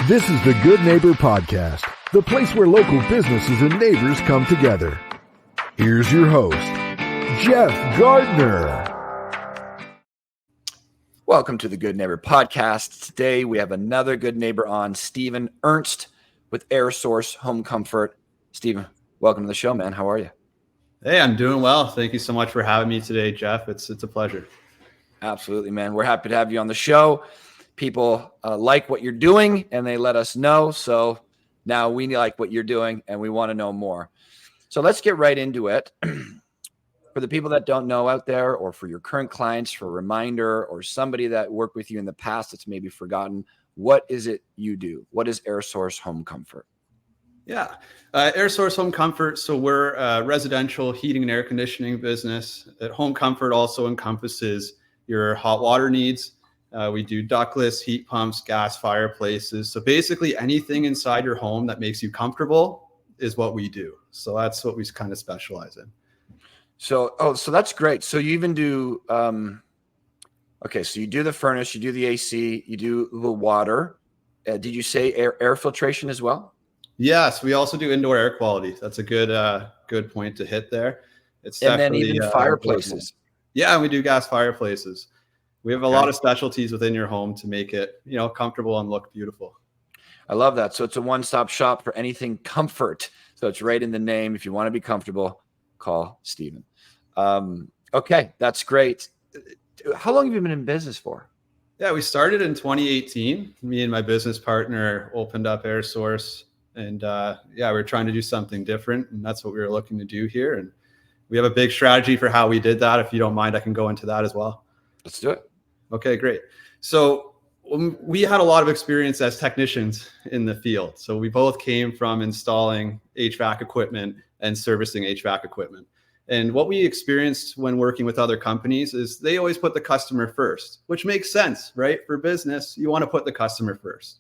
This is the Good Neighbor Podcast, the place where local businesses and neighbors come together. Here's your host, Jeff Gardner. Welcome to the Good Neighbor Podcast. Today we have another good neighbor on, Stephen Ernst with Air Source Home Comfort. Stephen, welcome to the show, man. How are you? Hey, I'm doing well. Thank you so much for having me today, Jeff. It's a pleasure. Absolutely, man. We're happy to have you on the show. People like what you're doing, and they let us know. So now we like what you're doing, and we want to know more. So let's get right into it. For the people that don't know out there, or for your current clients, for a reminder, or somebody that worked with you in the past that's maybe forgotten, what is it you do? What is Air Source Home Comfort? Yeah, Air Source Home Comfort. So we're a residential heating and air conditioning business. Home Comfort also encompasses your hot water needs. We do ductless heat pumps, gas fireplaces. So basically anything inside your home that makes you comfortable is what we do. So that's what we kind of specialize in. So that's great. So you even do, so you do the furnace, you do the AC, you do the water. Did you say air filtration as well? Yes, we also do indoor air quality. That's a good point to hit there. It's and then even fireplaces. Yeah, we do gas fireplaces. We have a lot of specialties within your home to make it, comfortable and look beautiful. I love that. So it's a one-stop shop for anything comfort. So it's right in the name. If you want to be comfortable, call Stephen. Okay, that's great. How long have you been in business for? Yeah, we started in 2018. Me and my business partner opened up Air Source, and we were trying to do something different, and that's what we were looking to do here. And we have a big strategy for how we did that. If you don't mind, I can go into that as well. Let's do it. Okay, great. So we had a lot of experience as technicians in the field. So we both came from installing HVAC equipment and servicing HVAC equipment. And what we experienced when working with other companies is they always put the customer first, which makes sense, right? For business, you want to put the customer first.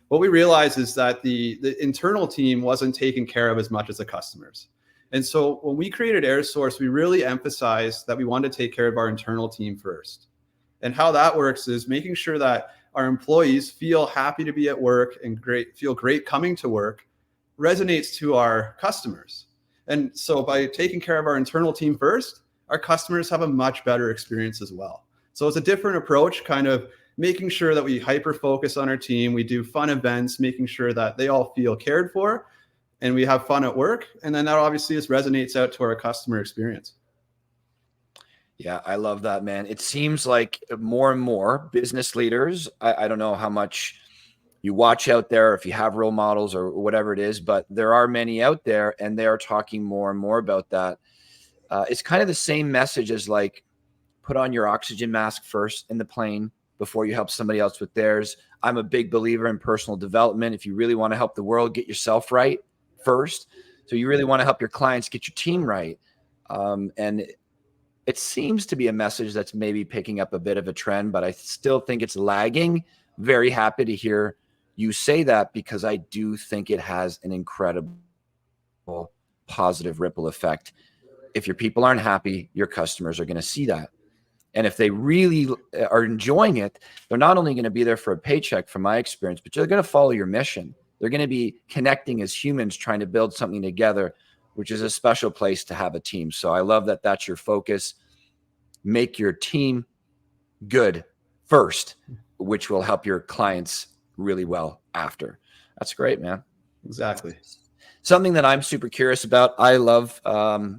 What we realized is that the internal team wasn't taken care of as much as the customers. And so when we created Air Source, we really emphasized that we wanted to take care of our internal team first. And how that works is making sure that our employees feel happy to be at work and feel great coming to work resonates to our customers. And so by taking care of our internal team first, our customers have a much better experience as well. So it's a different approach, kind of making sure that we hyper focus on our team. We do fun events, making sure that they all feel cared for and we have fun at work. And then that obviously just resonates out to our customer experience. Yeah, I love that, man. It seems like more and more business leaders, I don't know how much you watch out there, if you have role models or whatever it is, but there are many out there and they are talking more and more about that. It's kind of the same message as like, put on your oxygen mask first in the plane before you help somebody else with theirs. I'm a big believer in personal development. If you really want to help the world, get yourself right first. So you really want to help your clients, get your team right. And it seems to be a message that's maybe picking up a bit of a trend, but I still think it's lagging. Very happy to hear you say that because I do think it has an incredible positive ripple effect. If your people aren't happy, your customers are going to see that. And if they really are enjoying it, they're not only going to be there for a paycheck from my experience, but they're going to follow your mission. They're going to be connecting as humans, trying to build something together, which is a special place to have a team. So I love that that's your focus. Make your team good first, which will help your clients really well after. That's great, man. Exactly. Something that I'm super curious about. I love,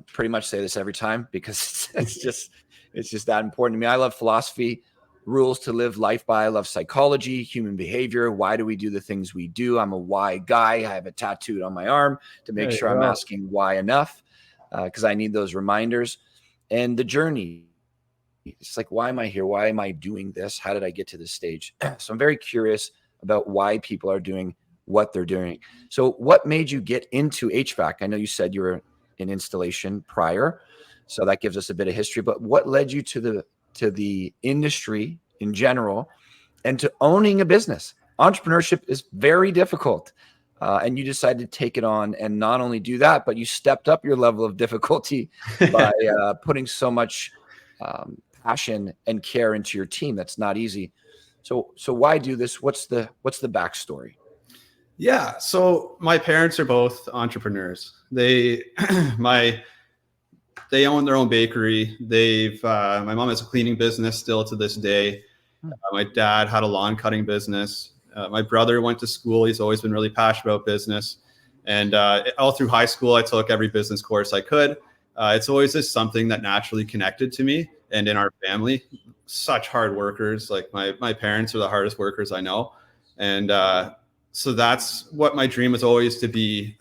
pretty much say this every time because it's just that important to me. I love philosophy, rules to live life by. I love psychology, human behavior. Why do we do the things we do? I'm a why guy. I have it tattooed on my arm to make sure I'm asking why enough because I need those reminders. And the journey. It's like, why am I here? Why am I doing this? How did I get to this stage? So I'm very curious about why people are doing what they're doing. So what made you get into HVAC? I know you said you were in installation prior, so that gives us a bit of history, but what led you to the industry in general and to owning a business? Entrepreneurship is very difficult. And you decided to take it on and not only do that, but you stepped up your level of difficulty by putting so much passion and care into your team. That's not easy. So why do this? What's the backstory? Yeah. So my parents are both entrepreneurs. They, they own their own bakery. My mom has a cleaning business still to this day. My dad had a lawn cutting business. My brother went to school. He's always been really passionate about business. And all through high school, I took every business course I could. It's always just something that naturally connected to me and in our family. Such hard workers. Like my parents are the hardest workers I know. And so that's what my dream was always, to be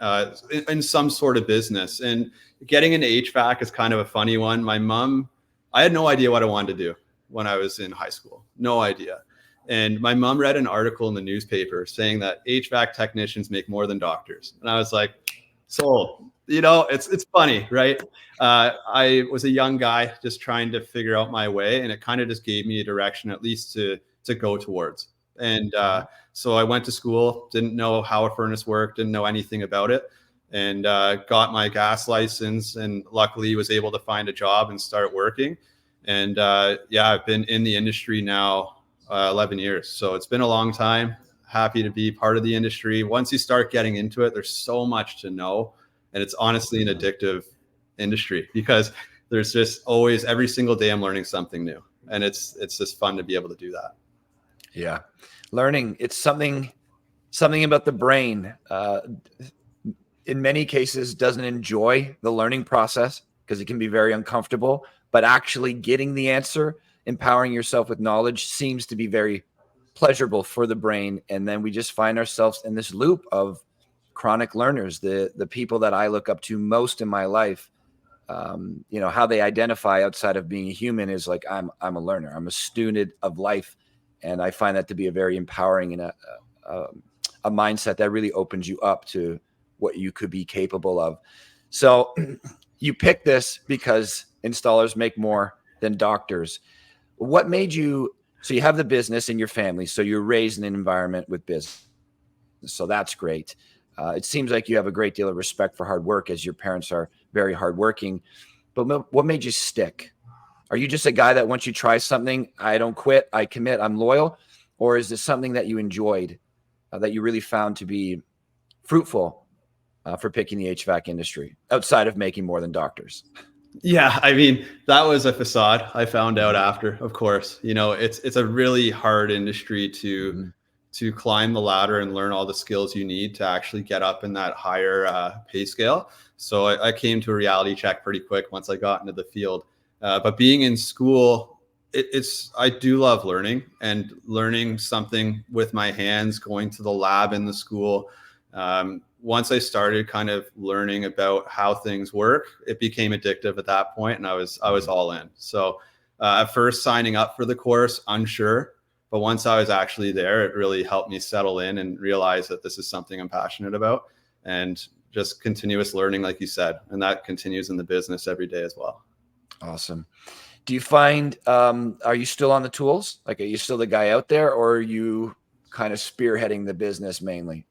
in some sort of business. And getting into HVAC is kind of a funny one. I had no idea what I wanted to do when I was in high school. No idea. And my mom read an article in the newspaper saying that HVAC technicians make more than doctors. And I was like, sold. It's funny, right? I was a young guy just trying to figure out my way, and it kind of just gave me a direction, at least to go towards. And so I went to school, didn't know how a furnace worked, didn't know anything about it, and got my gas license, and luckily was able to find a job and start working. And I've been in the industry now 11 years. So it's been a long time. Happy to be part of the industry. Once you start getting into it, there's so much to know. And it's honestly an addictive industry, because there's just always, every single day, I'm learning something new. And it's just fun to be able to do that. Yeah. Learning. It's something about the brain. In many cases, doesn't enjoy the learning process because it can be very uncomfortable, but actually getting the answer, empowering yourself with knowledge, seems to be very pleasurable for the brain. And then we just find ourselves in this loop of chronic learners. The people that I look up to most in my life, how they identify outside of being a human is like, I'm a learner. I'm a student of life. And I find that to be a very empowering and a mindset that really opens you up to what you could be capable of. So you picked this because installers make more than doctors. What made you, so you have the business in your family, so you're raised in an environment with business. So that's great. It seems like you have a great deal of respect for hard work, as your parents are very hardworking. But what made you stick? Are you just a guy that once you try something, I don't quit, I commit, I'm loyal? Or is this something that you enjoyed, that you really found to be fruitful for picking the HVAC industry outside of making more than doctors? Yeah, I mean, that was a facade. I found out after, of course. It's a really hard industry to climb the ladder and learn all the skills you need to actually get up in that higher pay scale. So I came to a reality check pretty quick once I got into the field. But being in school, I do love learning, and learning something with my hands, going to the lab in the school. Once I started kind of learning about how things work, it became addictive at that point, and I was all in. So at first, signing up for the course, unsure, but once I was actually there, it really helped me settle in and realize that this is something I'm passionate about, and just continuous learning, like you said, and that continues in the business every day as well. Awesome. Do you find, are you still on the tools? Like, are you still the guy out there, or are you kind of spearheading the business mainly?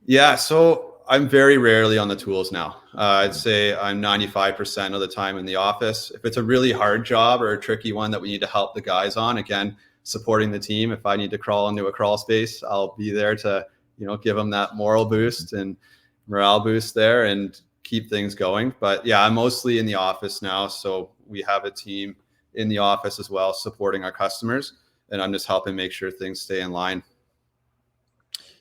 Yeah, so I'm very rarely on the tools now. I'd say I'm 95% of the time in the office. If it's a really hard job or a tricky one that we need to help the guys on, again, supporting the team. If I need to crawl into a crawl space, I'll be there to, give them that moral boost and morale boost there and keep things going. But yeah, I'm mostly in the office now. So we have a team in the office as well, supporting our customers, and I'm just helping make sure things stay in line.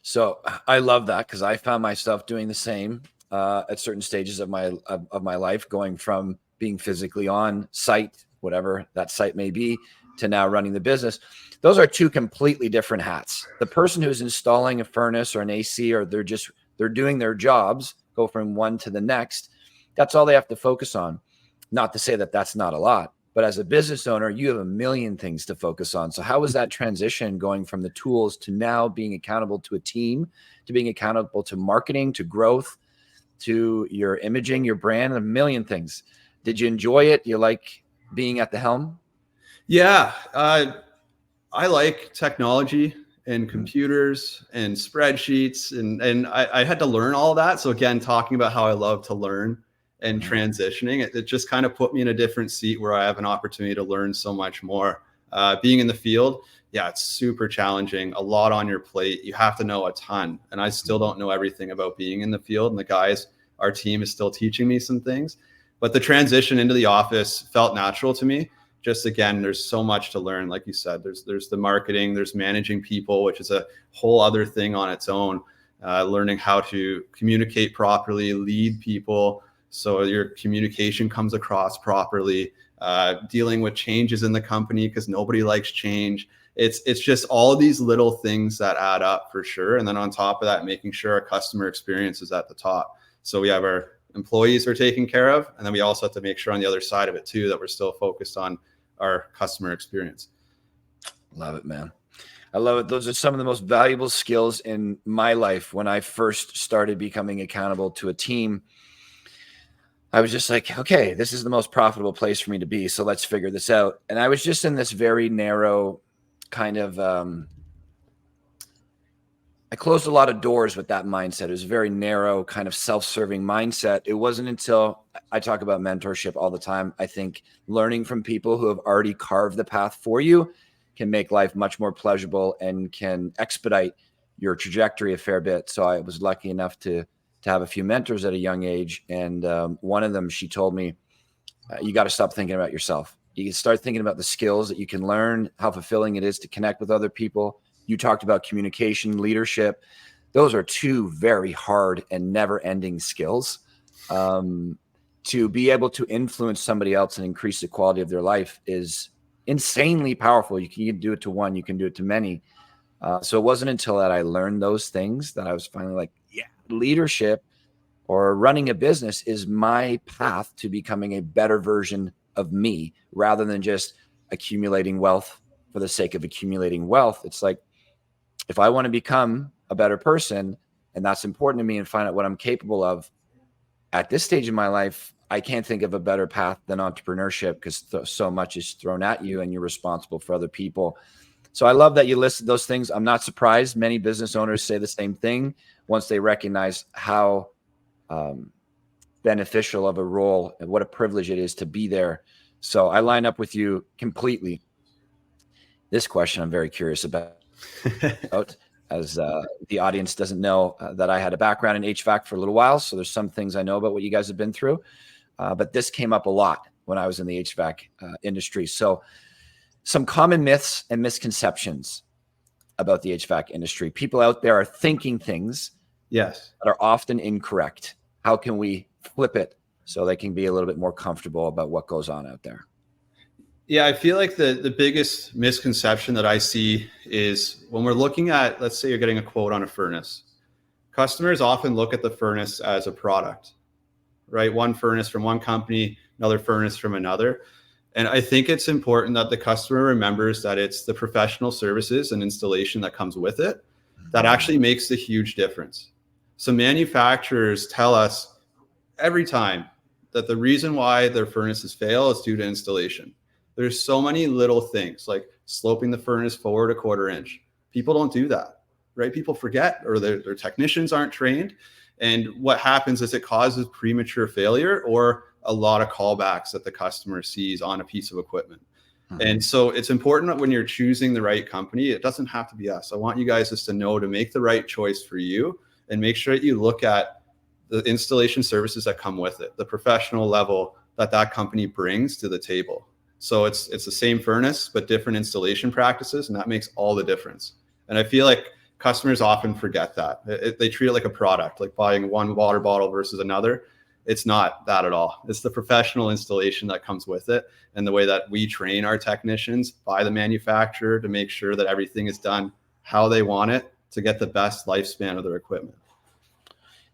So I love that, because I found myself doing the same at certain stages of my life, going from being physically on site, whatever that site may be, to now running the business. Those are two completely different hats. The person who's installing a furnace or an AC, or they're doing their jobs, go from one to the next. That's all they have to focus on. Not to say that that's not a lot, but as a business owner, you have a million things to focus on. So how was that transition going from the tools to now being accountable to a team, to being accountable to marketing, to growth, to your imaging, your brand, a million things? Did you enjoy it? You like being at the helm? Yeah, I like technology and computers and spreadsheets, and I had to learn all of that. So again, talking about how I love to learn and transitioning, it just kind of put me in a different seat where I have an opportunity to learn so much more. Being in the field, yeah, it's super challenging. A lot on your plate. You have to know a ton. And I still don't know everything about being in the field. And the guys, our team is still teaching me some things. But the transition into the office felt natural to me. Just again, there's so much to learn. Like you said, there's the marketing, there's managing people, which is a whole other thing on its own. Learning how to communicate properly, lead people, so your communication comes across properly. Dealing with changes in the company because nobody likes change. It's just all of these little things that add up for sure. And then on top of that, making sure our customer experience is at the top. So we have our employees we're taking care of, and then we also have to make sure on the other side of it too that we're still focused on our customer experience. Love it, man. I love it. Those are some of the most valuable skills in my life. When I first started becoming accountable to a team, I was just like, okay, this is the most profitable place for me to be. So let's figure this out. And I was just in this very narrow kind of, I closed a lot of doors with that mindset. It was a very narrow kind of self-serving mindset. It wasn't until I talk about mentorship all the time. I think learning from people who have already carved the path for you can make life much more pleasurable and can expedite your trajectory a fair bit. So I was lucky enough to have a few mentors at a young age. And one of them, she told me, you got to stop thinking about yourself. You can start thinking about the skills that you can learn, how fulfilling it is to connect with other people. You talked about communication, leadership. Those are two very hard and never-ending skills. To be able to influence somebody else and increase the quality of their life is insanely powerful. You can do it to one, you can do it to many. So it wasn't until that I learned those things that I was finally like, yeah, leadership or running a business is my path to becoming a better version of me, rather than just accumulating wealth for the sake of accumulating wealth. It's like, if I want to become a better person, and that's important to me, and find out what I'm capable of at this stage in my life, I can't think of a better path than entrepreneurship, because so much is thrown at you and you're responsible for other people. So I love that you listed those things. I'm not surprised. Many business owners say the same thing once they recognize how beneficial of a role and what a privilege it is to be there. So I line up with you completely. This question I'm very curious about, as the audience doesn't know that I had a background in HVAC for a little while. So there's some things I know about what you guys have been through. But this came up a lot when I was in the HVAC industry. So some common myths and misconceptions about the HVAC industry. People out there are thinking things Yes, that are often incorrect. How can we flip it so they can be a little bit more comfortable about what goes on out there? Yeah, I feel like the biggest misconception that I see is when we're looking at, let's say you're getting a quote on a furnace, customers often look at the furnace as a product, right? One furnace from one company, another furnace from another. And I think it's important that the customer remembers that it's the professional services and installation that comes with it that actually makes a huge difference. So manufacturers tell us every time that the reason why their furnaces fail is due to installation. There's so many little things like sloping the furnace forward a 1/4 inch. People don't do that, right? People forget, or their technicians aren't trained. And what happens is it causes premature failure or a lot of callbacks that the customer sees on a piece of equipment. And so it's important that when you're choosing the right company, it doesn't have to be us. I want you guys just to know to make the right choice for you, and make sure that you look at the installation services that come with it, the professional level that company brings to the table. So it's the same furnace, but different installation practices, and that makes all the difference. And I feel like customers often forget that. They treat it like a product, like buying one water bottle versus another. It's not that at all. It's the professional installation that comes with it, and the way that we train our technicians by the manufacturer to make sure that everything is done how they want it to get the best lifespan of their equipment.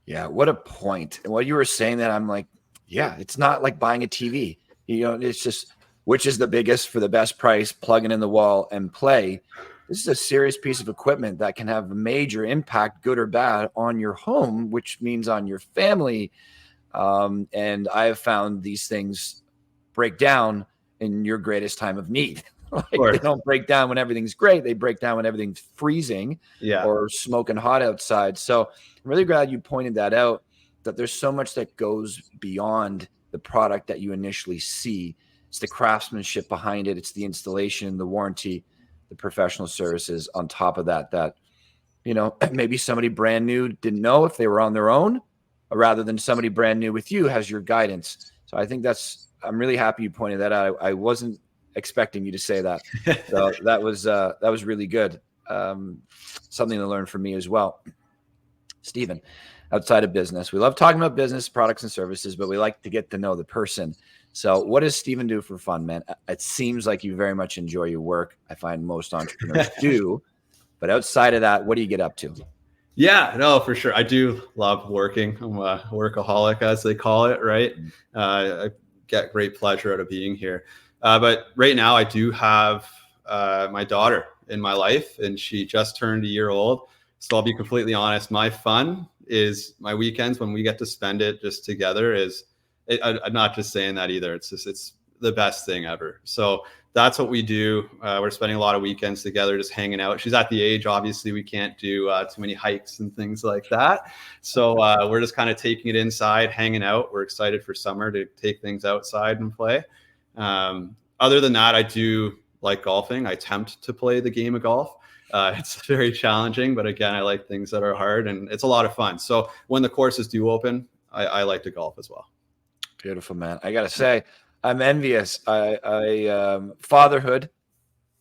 Yeah, what a point. And what you were saying, that I'm like, yeah, it's not like buying a TV. You know, it's just which is the biggest for the best price, plug it in the wall and play. This is a serious piece of equipment that can have a major impact, good or bad, on your home, which means on your family. And I have found these things break down in your greatest time of need. Like, they don't break down when everything's great. They break down when everything's freezing or smoking hot outside. So I'm really glad you pointed that out, that there's so much that goes beyond the product that you initially see. It's the craftsmanship behind it. It's the installation, the warranty, the professional services on top of that, maybe somebody brand new didn't know if they were on their own, rather than somebody brand new with you has your guidance. So I think I'm really happy you pointed that out. I wasn't expecting you to say that. So that was really good. Something to learn from me as well. Stephen, outside of business, we love talking about business, products and services, but we like to get to know the person. So what does Stephen do for fun, man? It seems like you very much enjoy your work. I find most entrepreneurs do. But outside of that, what do you get up to? Yeah, no, for sure. I do love working. I'm a workaholic, as they call it, right? I get great pleasure out of being here. But right now I do have my daughter in my life, and she just turned a year old. So I'll be completely honest. My fun is my weekends when we get to spend it just together. I'm not just saying that either. It's the best thing ever. So that's what we do. We're spending a lot of weekends together, just hanging out. She's at the age, obviously, we can't do too many hikes and things like that. So we're just kind of taking it inside, hanging out. We're excited for summer to take things outside and play. Other than that, I do like golfing. I attempt to play the game of golf. It's very challenging, but again, I like things that are hard, and it's a lot of fun. So when the courses do open, I like to golf as well. Beautiful, man. I got to say, I'm envious. Fatherhood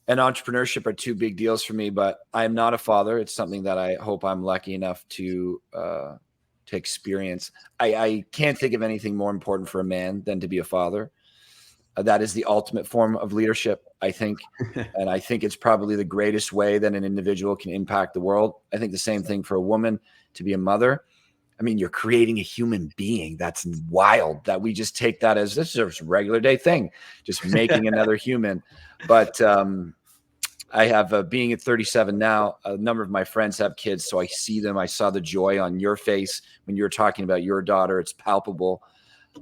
and entrepreneurship are two big deals for me, but I'm not a father. It's something that I hope I'm lucky enough to experience. I can't think of anything more important for a man than to be a father. That is the ultimate form of leadership, I think. And I think it's probably the greatest way that an individual can impact the world. I think the same thing for a woman to be a mother. I mean, you're creating a human being. That's wild that we just take that as this is a regular day thing, just making another human. But I have, being at 37 now, a number of my friends have kids, so I see them. I saw the joy on your face when you were talking about your daughter. It's palpable.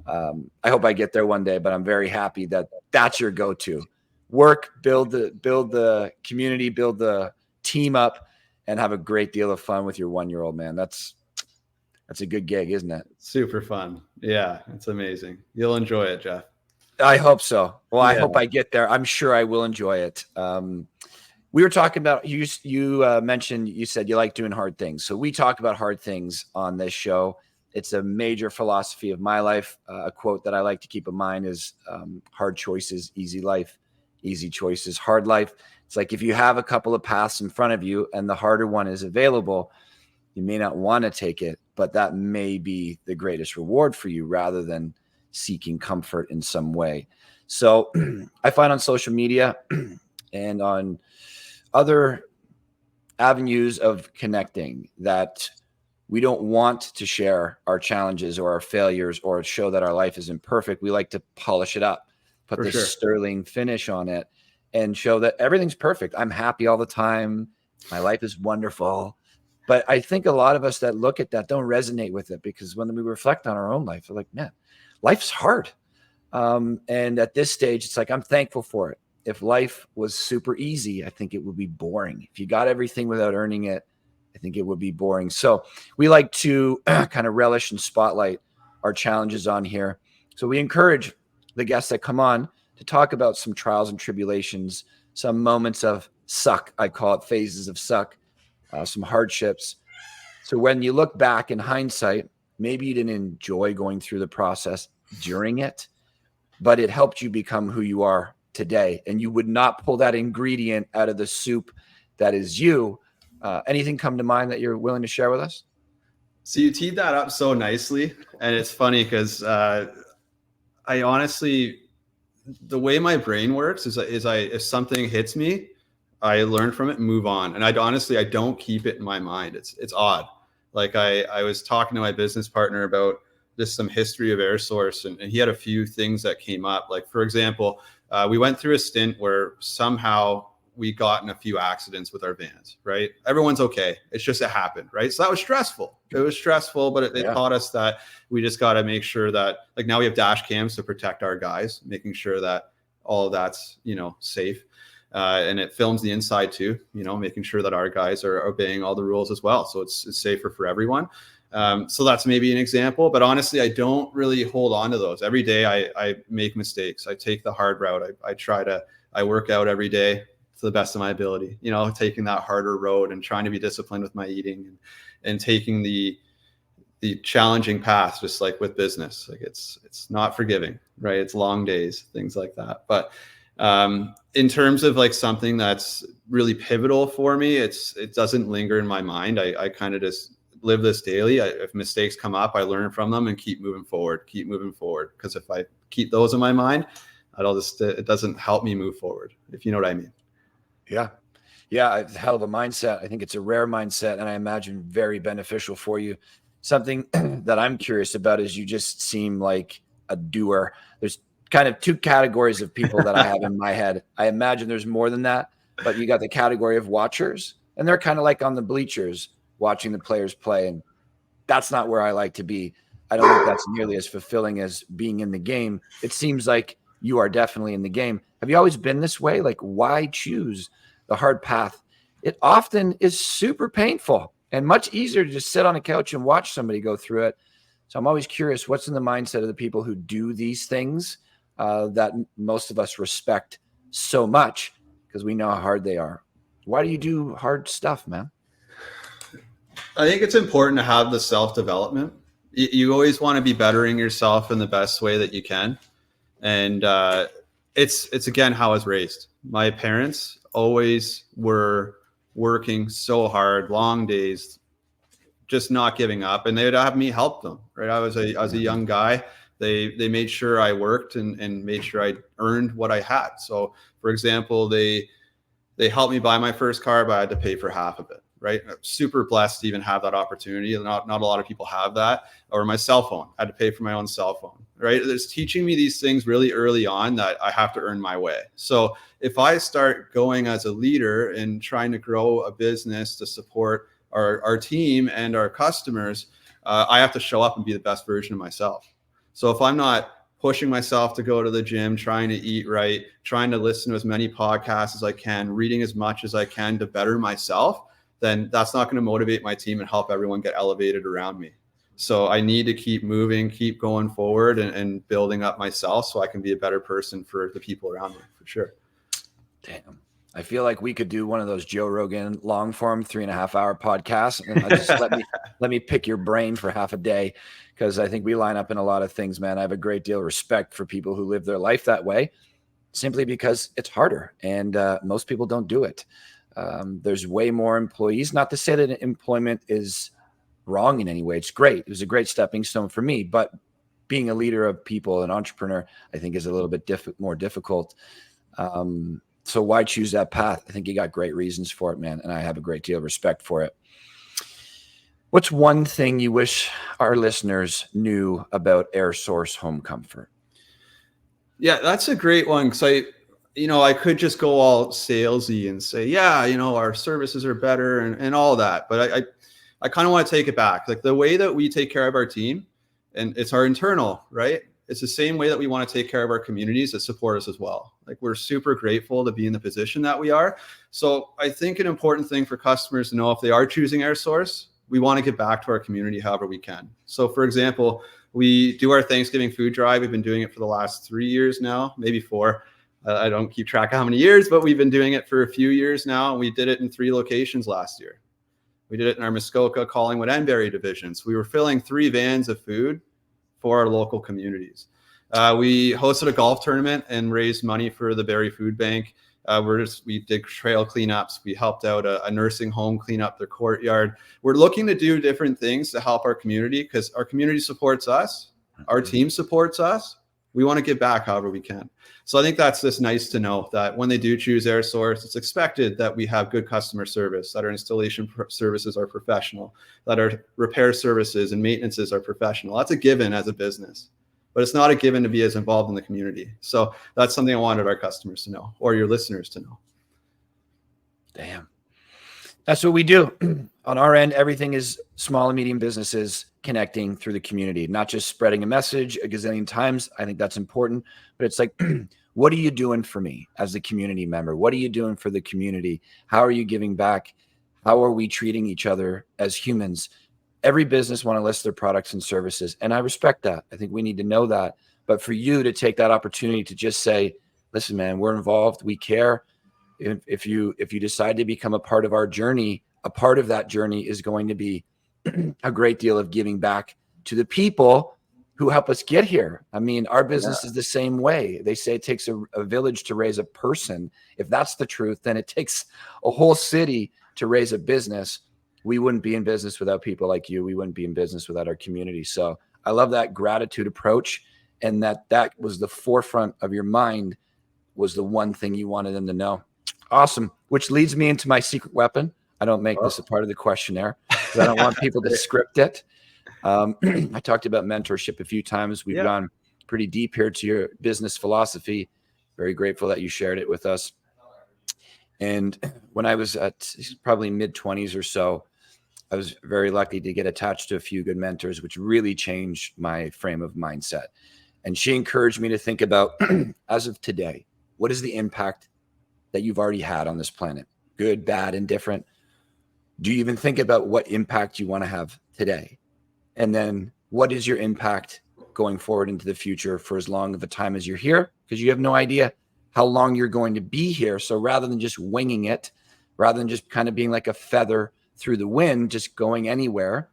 I hope I get there one day, but I'm very happy that that's your go-to. Work, build the community, build the team up, and have a great deal of fun with your 1-year-old, man. That's a good gig, isn't it? Super fun. Yeah, it's amazing. You'll enjoy it, Jeff. I hope so. Well, I hope I get there. I'm sure I will enjoy it. We were talking about, you mentioned, you said you like doing hard things. So we talk about hard things on this show. It's a major philosophy of my life. A quote that I like to keep in mind is hard choices, easy life, easy choices, hard life. It's like if you have a couple of paths in front of you and the harder one is available, you may not want to take it, but that may be the greatest reward for you rather than seeking comfort in some way. So I find on social media and on other avenues of connecting that we don't want to share our challenges or our failures or show that our life isn't perfect. We like to polish it up, put this sterling finish on it, and show that everything's perfect. I'm happy all the time. My life is wonderful. But I think a lot of us that look at that don't resonate with it, because when we reflect on our own life, we're like, man, life's hard. And at this stage, it's like, I'm thankful for it. If life was super easy, I think it would be boring. If you got everything without earning it, I think it would be boring. So we like to kind of relish and spotlight our challenges on here. So we encourage the guests that come on to talk about some trials and tribulations, some moments of suck. I call it phases of suck, some hardships. So when you look back in hindsight, maybe you didn't enjoy going through the process during it, but it helped you become who you are today. And you would not pull that ingredient out of the soup that is you. Anything come to mind that you're willing to share with us? So you teed that up so nicely. And it's funny because I honestly, the way my brain works is if something hits me, I learn from it and move on. And I don't keep it in my mind. It's odd. Like I was talking to my business partner about just some history of Air Source, and he had a few things that came up. Like, for example, we went through a stint where somehow we got in a few accidents with our vans, right? Everyone's okay. It's just, it happened, right? So that was stressful. It was stressful, but it taught us that we just got to make sure that, like, now we have dash cams to protect our guys, making sure that all of that's, safe. And it films the inside too, making sure that our guys are obeying all the rules as well. So it's safer for everyone. So that's maybe an example, but honestly, I don't really hold on to those. Every day I make mistakes. I take the hard route. I work out every day to the best of my ability, taking that harder road and trying to be disciplined with my eating and taking the challenging path, just like with business. Like it's not forgiving, right? It's long days, things like that. But in terms of like something that's really pivotal for me, it doesn't linger in my mind. I kind of just live this daily. If mistakes come up, I learn from them and keep moving forward. Because if I keep those in my mind, it doesn't help me move forward, if you know what I mean. Yeah. It's a hell of a mindset. I think it's a rare mindset, and I imagine very beneficial for you. Something that I'm curious about is you just seem like a doer. There's kind of two categories of people that I have in my head. I imagine there's more than that, but you got the category of watchers, and they're kind of like on the bleachers watching the players play. And that's not where I like to be. I don't think that's nearly as fulfilling as being in the game. It seems like you are definitely in the game. Have you always been this way? Like, why choose the hard path? It often is super painful and much easier to just sit on a couch and watch somebody go through it. So I'm always curious, what's in the mindset of the people who do these things that most of us respect so much because we know how hard they are. Why do you do hard stuff, man? I think it's important to have the self-development. You always want to be bettering yourself in the best way that you can. And it's again, how I was raised. My parents always were working so hard, long days, just not giving up. And they would have me help them, right? I was a young guy. They made sure I worked and made sure I earned what I had. So for example, they helped me buy my first car, but I had to pay for half of it. Right. I'm super blessed to even have that opportunity. Not a lot of people have that. Or my cell phone. I had to pay for my own cell phone. Right. It's teaching me these things really early on that I have to earn my way. So if I start going as a leader and trying to grow a business to support our team and our customers, I have to show up and be the best version of myself. So if I'm not pushing myself to go to the gym, trying to eat right, trying to listen to as many podcasts as I can, reading as much as I can to better myself, then that's not going to motivate my team and help everyone get elevated around me. So I need to keep moving, keep going forward and building up myself so I can be a better person for the people around me, for sure. Damn. I feel like we could do one of those Joe Rogan long form 3.5-hour podcasts. And I just let me pick your brain for half a day, because I think we line up in a lot of things, man. I have a great deal of respect for people who live their life that way, simply because it's harder and most people don't do it. There's way more employees. Not to say that employment is wrong in any way. It's great. It was a great stepping stone for me. But being a leader of people, an entrepreneur, I think is a little bit more difficult. So why choose that path? I think you got great reasons for it, man. And I have a great deal of respect for it. What's one thing you wish our listeners knew about Air Source Home Comfort? Yeah, that's a great one. Because I could just go all salesy and say, our services are better and all that. But I kind of want to take it back. Like the way that we take care of our team, and it's our internal, right? It's the same way that we want to take care of our communities that support us as well. Like we're super grateful to be in the position that we are. So I think an important thing for customers to know, if they are choosing Air Source, we want to give back to our community however we can. So for example, we do our Thanksgiving food drive. We've been doing it for the last 3 years now, maybe 4. I don't keep track of how many years, but we've been doing it for a few years now. We did it in 3 locations last year. We did it in our Muskoka, Collingwood, and Barrie divisions. We were filling 3 vans of food for our local communities. We hosted a golf tournament and raised money for the Barrie Food Bank. We did trail cleanups. We helped out a nursing home clean up their courtyard. We're looking to do different things to help our community, because our community supports us. Our team supports us. We want to give back however we can. So I think that's just nice to know that when they do choose Air Source, it's expected that we have good customer service, that our installation services are professional, that our repair services and maintenances are professional. That's a given as a business, but it's not a given to be as involved in the community. So that's something I wanted our customers to know, or your listeners to know. Damn. That's what we do. On our end, everything is small and medium businesses connecting through the community, not just spreading a message a gazillion times. I think that's important, but it's like, what are you doing for me as a community member? What are you doing for the community? How are you giving back? How are we treating each other as humans? every business want to list their products and services. And I respect that. I think we need to know that. But for you to take that opportunity to just say, listen, man, we're involved. We care. If you decide to become a part of our journey, a part of that journey is going to be a great deal of giving back to the people who help us get here. I mean, our business is the same way. They say it takes a village to raise a person. If that's the truth, then it takes a whole city to raise a business. We wouldn't be in business without people like you. We wouldn't be in business without our community. So I love that gratitude approach, and that was the forefront of your mind, was the one thing you wanted them to know. Awesome. Which leads me into my secret weapon. I don't make this a part of the questionnaire because I don't want people to script it. I talked about mentorship a few times. We've gone pretty deep here to your business philosophy. Very grateful that you shared it with us. And when I was at probably mid-20s or so, I was very lucky to get attached to a few good mentors, which really changed my frame of mindset. And she encouraged me to think about, as of today, what is the impact that you've already had on this planet? Good, bad, indifferent. Do you even think about what impact you want to have today? And then what is your impact going forward into the future for as long of a time as you're here? Because you have no idea how long you're going to be here. So rather than just winging it, rather than just kind of being like a feather through the wind, just going anywhere,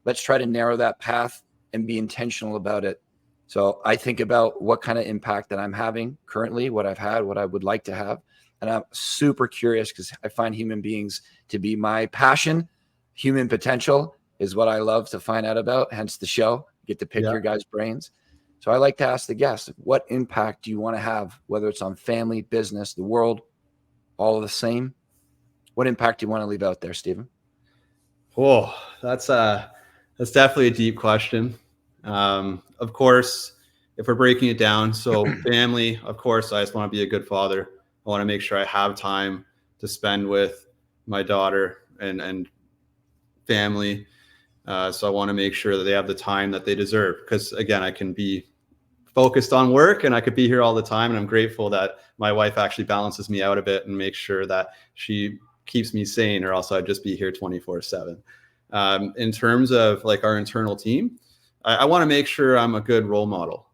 let's try to narrow that path and be intentional about it. So I think about what kind of impact that I'm having currently, what I've had, what I would like to have. And I'm super curious because I find human beings to be my passion. Human potential is what I love to find out about, hence the show. Get to pick your guys' brains. So I like to ask the guests, what impact do you want to have, whether it's on family, business, the world, all the same? What impact do you want to leave out there, Stephen? Oh, that's definitely a deep question. Of course, if we're breaking it down, so family, of course, I just want to be a good father. I want to make sure I have time to spend with my daughter and family. So I want to make sure that they have the time that they deserve. Because again, I can be focused on work and I could be here all the time. And I'm grateful that my wife actually balances me out a bit and makes sure that she keeps me sane, or else I'd just be here 24/7. In terms of like our internal team, I want to make sure I'm a good role model.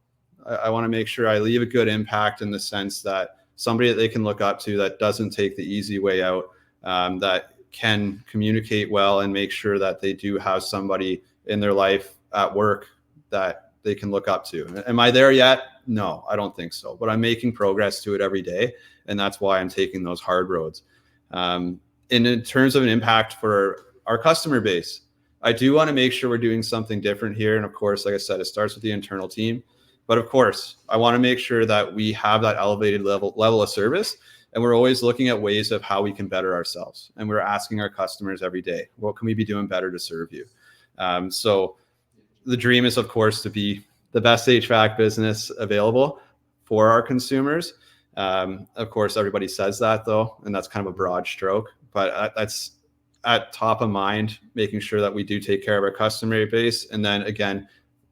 I want to make sure I leave a good impact in the sense that somebody that they can look up to, that doesn't take the easy way out, that can communicate well and make sure that they do have somebody in their life at work that they can look up to. Am I there yet? No, I don't think so, but I'm making progress to it every day. And that's why I'm taking those hard roads. And in terms of an impact for our customer base, I do want to make sure we're doing something different here. And of course, like I said, it starts with the internal team. But of course, I want to make sure that we have that elevated level of service. And we're always looking at ways of how we can better ourselves. And we're asking our customers every day, what can we be doing better to serve you? So the dream is, of course, to be the best HVAC business available for our consumers. Of course, everybody says that though, and that's kind of a broad stroke, but that's at top of mind, making sure that we do take care of our customer base. And then again,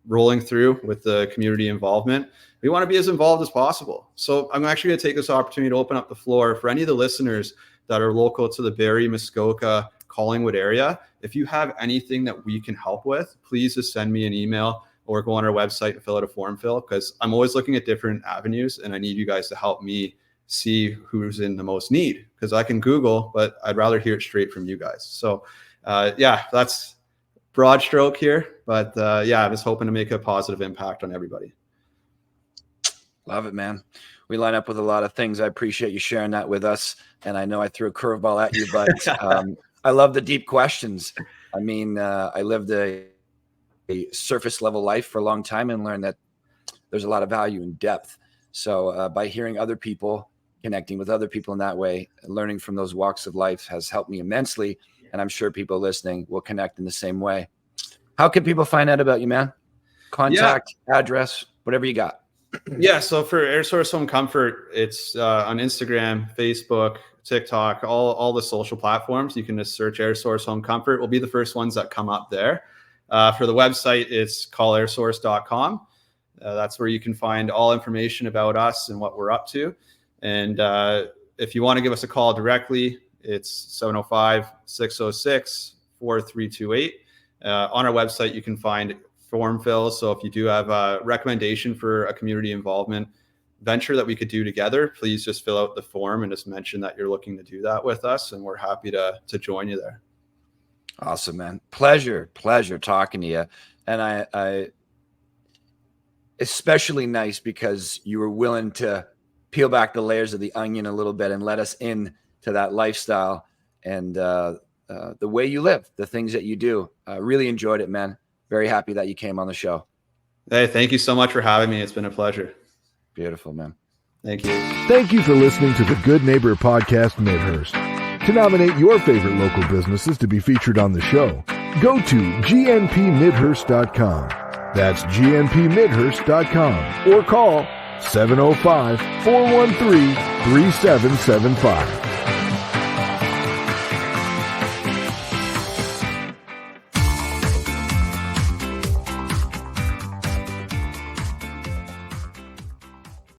rolling through with the community involvement, we want to be as involved as possible. So I'm actually going to take this opportunity to open up the floor for any of the listeners that are local to the Barrie, Muskoka, Collingwood area. If you have anything that we can help with, please just send me an email or go on our website and fill out a form fill, because I'm always looking at different avenues and I need you guys to help me see who's in the most need, because I can Google, but I'd rather hear it straight from you guys. So that's broad stroke here, but I'm just hoping to make a positive impact on everybody. Love it, man. We line up with a lot of things. I appreciate you sharing that with us. And I know I threw a curveball at you, but I love the deep questions. I mean, I lived a surface level life for a long time and learned that there's a lot of value in depth. So by hearing other people, connecting with other people in that way, learning from those walks of life has helped me immensely. And I'm sure people listening will connect in the same way. How can people find out about you, man? Contact, address, whatever you got. Yeah. So for Air Source Home Comfort, it's on Instagram, Facebook, TikTok, all the social platforms. You can just search Air Source Home Comfort. We'll be the first ones that come up there. For the website, it's callairsource.com. That's where you can find all information about us and what we're up to. And if you want to give us a call directly, it's 705-606-4328. On our website, you can find form fills. So if you do have a recommendation for a community involvement venture that we could do together, please just fill out the form and just mention that you're looking to do that with us. And we're happy to join you there. Awesome, man. Pleasure talking to you. And I especially nice because you were willing to peel back the layers of the onion a little bit and let us in to that lifestyle and the way you live, the things that you do. I really enjoyed it, man. Very happy that you came on the show. Hey, thank you so much for having me. It's been a pleasure. Beautiful, man. Thank you. Thank you for listening to the Good Neighbor Podcast Midhurst. To nominate your favorite local businesses to be featured on the show, go to gnpmidhurst.com. That's gnpmidhurst.com or call 705-413-3775.